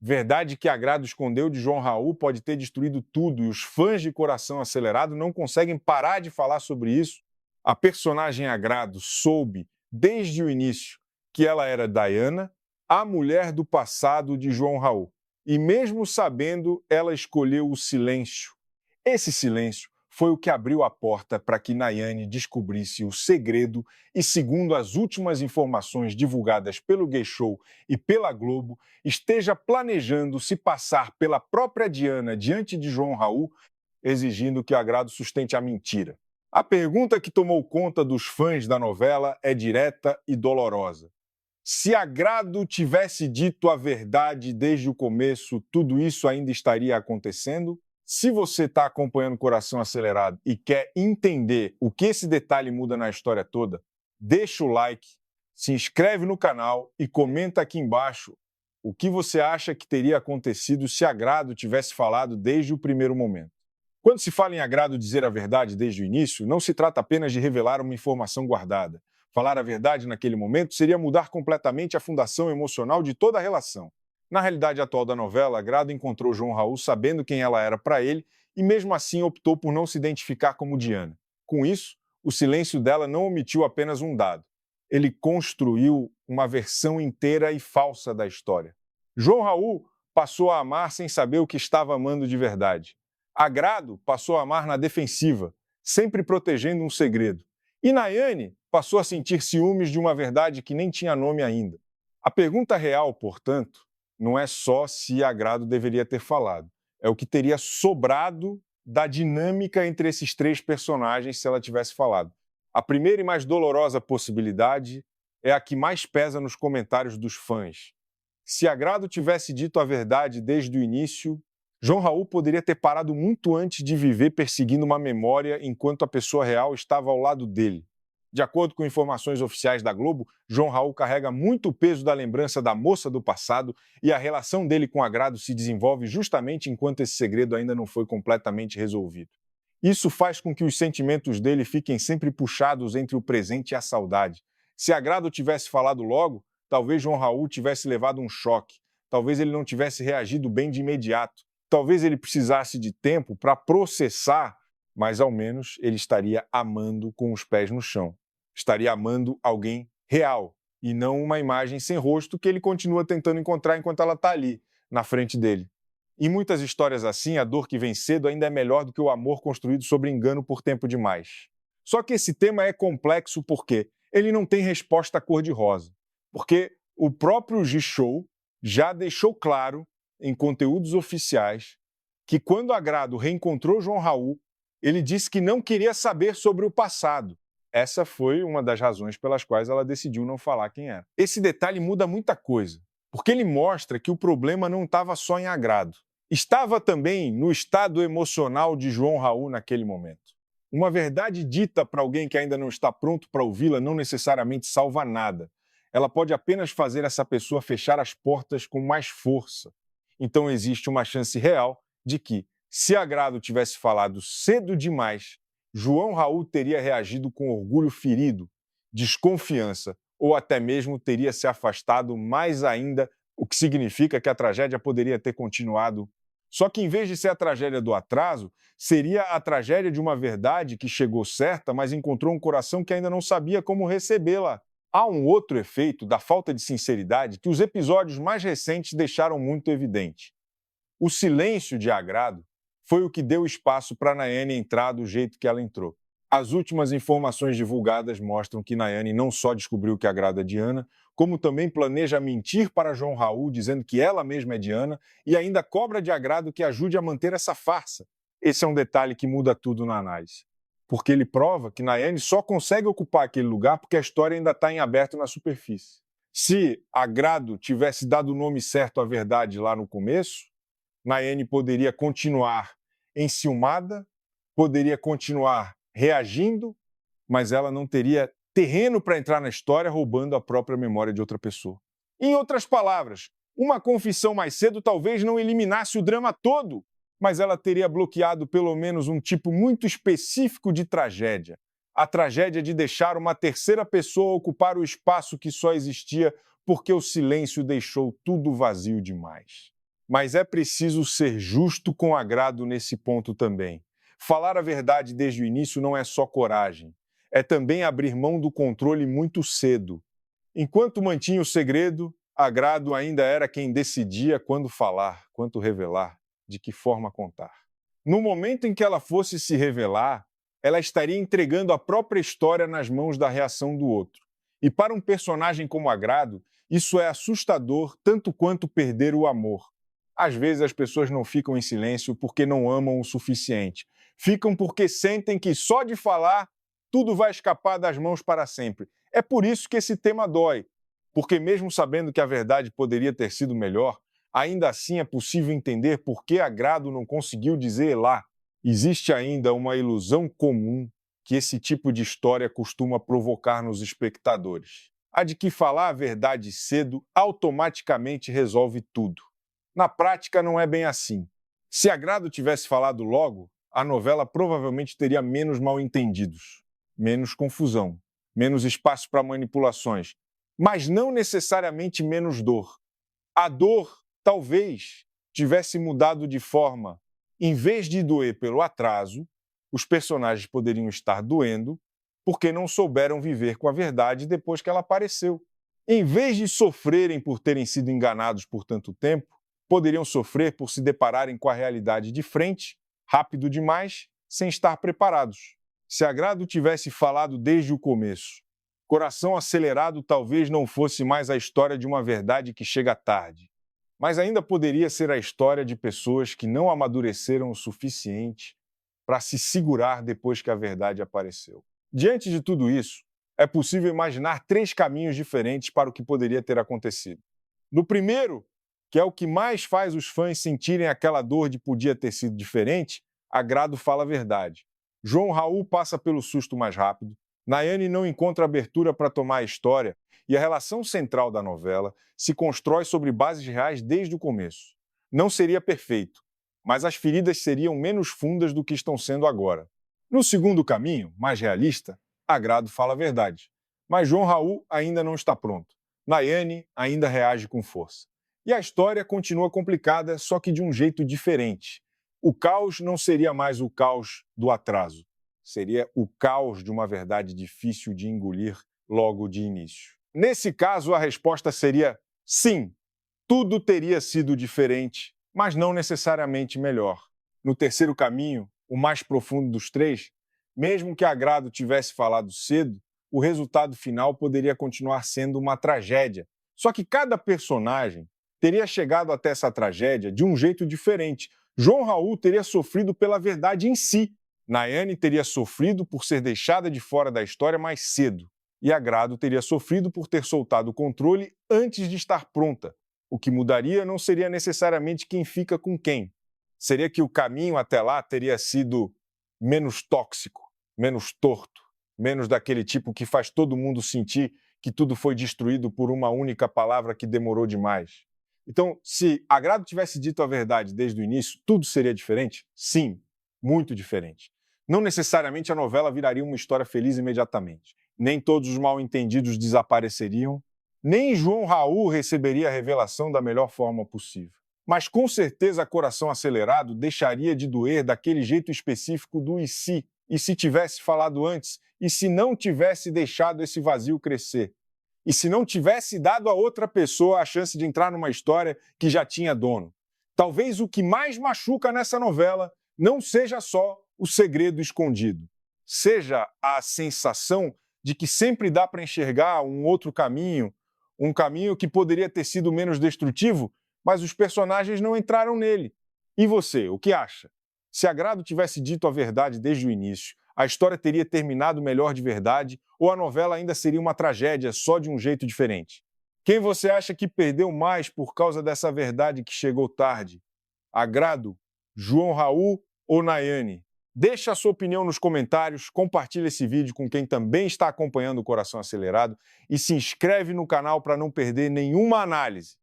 Verdade que Agrado escondeu de João Raul pode ter destruído tudo e os fãs de Coração Acelerado não conseguem parar de falar sobre isso. A personagem Agrado soube, desde o início, que ela era Diana, a mulher do passado de João Raul. E mesmo sabendo, ela escolheu o silêncio. Esse silêncio foi o que abriu a porta para que Nayane descobrisse o segredo e, segundo as últimas informações divulgadas pelo Gay Show e pela Globo, esteja planejando se passar pela própria Diana diante de João Raul, exigindo que Agrado sustente a mentira. A pergunta que tomou conta dos fãs da novela é direta e dolorosa. Se Agrado tivesse dito a verdade desde o começo, tudo isso ainda estaria acontecendo? Se você está acompanhando Coração Acelerado e quer entender o que esse detalhe muda na história toda, deixa o like, se inscreve no canal e comenta aqui embaixo o que você acha que teria acontecido se Agrado tivesse falado desde o primeiro momento. Quando se fala em Agrado dizer a verdade desde o início, não se trata apenas de revelar uma informação guardada. Falar a verdade naquele momento seria mudar completamente a fundação emocional de toda a relação. Na realidade atual da novela, Agrado encontrou João Raul sabendo quem ela era para ele e mesmo assim optou por não se identificar como Diana. Com isso, o silêncio dela não omitiu apenas um dado. Ele construiu uma versão inteira e falsa da história. João Raul passou a amar sem saber o que estava amando de verdade. Agrado passou a amar na defensiva, sempre protegendo um segredo. E Nayane passou a sentir ciúmes de uma verdade que nem tinha nome ainda. A pergunta real, portanto, não é só se Agrado deveria ter falado, é o que teria sobrado da dinâmica entre esses três personagens se ela tivesse falado. A primeira e mais dolorosa possibilidade é a que mais pesa nos comentários dos fãs. Se Agrado tivesse dito a verdade desde o início, João Raul poderia ter parado muito antes de viver perseguindo uma memória enquanto a pessoa real estava ao lado dele. De acordo com informações oficiais da Globo, João Raul carrega muito peso da lembrança da moça do passado e a relação dele com Agrado se desenvolve justamente enquanto esse segredo ainda não foi completamente resolvido. Isso faz com que os sentimentos dele fiquem sempre puxados entre o presente e a saudade. Se Agrado tivesse falado logo, talvez João Raul tivesse levado um choque, talvez ele não tivesse reagido bem de imediato, talvez ele precisasse de tempo para processar, mas ao menos ele estaria amando com os pés no chão. Estaria amando alguém real e não uma imagem sem rosto que ele continua tentando encontrar enquanto ela está ali, na frente dele. Em muitas histórias assim, a dor que vem cedo ainda é melhor do que o amor construído sobre engano por tempo demais. Só que esse tema é complexo porque ele não tem resposta cor-de-rosa. Porque o próprio G-Show já deixou claro em conteúdos oficiais que quando Agrado reencontrou João Raul, ele disse que não queria saber sobre o passado. Essa foi uma das razões pelas quais ela decidiu não falar quem era. Esse detalhe muda muita coisa, porque ele mostra que o problema não estava só em Agrado. Estava também no estado emocional de João Raul naquele momento. Uma verdade dita para alguém que ainda não está pronto para ouvi-la não necessariamente salva nada. Ela pode apenas fazer essa pessoa fechar as portas com mais força. Então existe uma chance real de que, se Agrado tivesse falado cedo demais, João Raul teria reagido com orgulho ferido, desconfiança ou até mesmo teria se afastado mais ainda, o que significa que a tragédia poderia ter continuado. Só que em vez de ser a tragédia do atraso, seria a tragédia de uma verdade que chegou certa, mas encontrou um coração que ainda não sabia como recebê-la. Há um outro efeito da falta de sinceridade que os episódios mais recentes deixaram muito evidente. O silêncio de Agrado foi o que deu espaço para Nayane entrar do jeito que ela entrou. As últimas informações divulgadas mostram que Nayane não só descobriu que agrada a Diana, como também planeja mentir para João Raul, dizendo que ela mesma é Diana, e ainda cobra de Agrado que ajude a manter essa farsa. Esse é um detalhe que muda tudo na análise, porque ele prova que Nayane só consegue ocupar aquele lugar porque a história ainda está em aberto na superfície. Se Agrado tivesse dado o nome certo à verdade lá no começo, Nayane poderia continuar enciumada, poderia continuar reagindo, mas ela não teria terreno para entrar na história roubando a própria memória de outra pessoa. Em outras palavras, uma confissão mais cedo talvez não eliminasse o drama todo, mas ela teria bloqueado pelo menos um tipo muito específico de tragédia. A tragédia de deixar uma terceira pessoa ocupar o espaço que só existia porque o silêncio deixou tudo vazio demais. Mas é preciso ser justo com Agrado nesse ponto também. Falar a verdade desde o início não é só coragem, é também abrir mão do controle muito cedo. Enquanto mantinha o segredo, Agrado ainda era quem decidia quando falar, quanto revelar, de que forma contar. No momento em que ela fosse se revelar, ela estaria entregando a própria história nas mãos da reação do outro. E para um personagem como Agrado, isso é assustador tanto quanto perder o amor. Às vezes as pessoas não ficam em silêncio porque não amam o suficiente. Ficam porque sentem que só de falar tudo vai escapar das mãos para sempre. É por isso que esse tema dói. Porque mesmo sabendo que a verdade poderia ter sido melhor, ainda assim é possível entender por que Agrado não conseguiu dizer lá. Existe ainda uma ilusão comum que esse tipo de história costuma provocar nos espectadores. A de que falar a verdade cedo automaticamente resolve tudo. Na prática, não é bem assim. Se Agrado tivesse falado logo, a novela provavelmente teria menos mal-entendidos, menos confusão, menos espaço para manipulações, mas não necessariamente menos dor. A dor, talvez, tivesse mudado de forma. Em vez de doer pelo atraso, os personagens poderiam estar doendo porque não souberam viver com a verdade depois que ela apareceu. Em vez de sofrerem por terem sido enganados por tanto tempo, poderiam sofrer por se depararem com a realidade de frente, rápido demais, sem estar preparados. Se Agrado tivesse falado desde o começo, Coração Acelerado talvez não fosse mais a história de uma verdade que chega tarde, mas ainda poderia ser a história de pessoas que não amadureceram o suficiente para se segurar depois que a verdade apareceu. Diante de tudo isso, é possível imaginar 3 caminhos diferentes para o que poderia ter acontecido. No primeiro, que é o que mais faz os fãs sentirem aquela dor de podia ter sido diferente, Agrado fala a verdade. João Raul passa pelo susto mais rápido, Nayane não encontra abertura para tomar a história e a relação central da novela se constrói sobre bases reais desde o começo. Não seria perfeito, mas as feridas seriam menos fundas do que estão sendo agora. No segundo caminho, mais realista, Agrado fala a verdade. Mas João Raul ainda não está pronto. Nayane ainda reage com força. E a história continua complicada, só que de um jeito diferente. O caos não seria mais o caos do atraso. Seria o caos de uma verdade difícil de engolir logo de início. Nesse caso, a resposta seria sim, tudo teria sido diferente, mas não necessariamente melhor. No terceiro caminho, o mais profundo dos 3, mesmo que Agrado tivesse falado cedo, o resultado final poderia continuar sendo uma tragédia. Só que cada personagem teria chegado até essa tragédia de um jeito diferente. João Raul teria sofrido pela verdade em si. Nayane teria sofrido por ser deixada de fora da história mais cedo. E Agrado teria sofrido por ter soltado o controle antes de estar pronta. O que mudaria não seria necessariamente quem fica com quem. Seria que o caminho até lá teria sido menos tóxico, menos torto, menos daquele tipo que faz todo mundo sentir que tudo foi destruído por uma única palavra que demorou demais. Então, se Agrado tivesse dito a verdade desde o início, tudo seria diferente? Sim, muito diferente. Não necessariamente a novela viraria uma história feliz imediatamente. Nem todos os mal-entendidos desapareceriam, nem João Raul receberia a revelação da melhor forma possível. Mas com certeza Coração Acelerado deixaria de doer daquele jeito específico do e se tivesse falado antes, e se não tivesse deixado esse vazio crescer. E se não tivesse dado a outra pessoa a chance de entrar numa história que já tinha dono. Talvez o que mais machuca nessa novela não seja só o segredo escondido, seja a sensação de que sempre dá para enxergar um outro caminho, um caminho que poderia ter sido menos destrutivo, mas os personagens não entraram nele. E você, o que acha? Se Agrado tivesse dito a verdade desde o início, a história teria terminado melhor de verdade ou a novela ainda seria uma tragédia só de um jeito diferente? Quem você acha que perdeu mais por causa dessa verdade que chegou tarde? Agrado, João Raul ou Nayane? Deixe a sua opinião nos comentários, compartilhe esse vídeo com quem também está acompanhando o Coração Acelerado e se inscreve no canal para não perder nenhuma análise.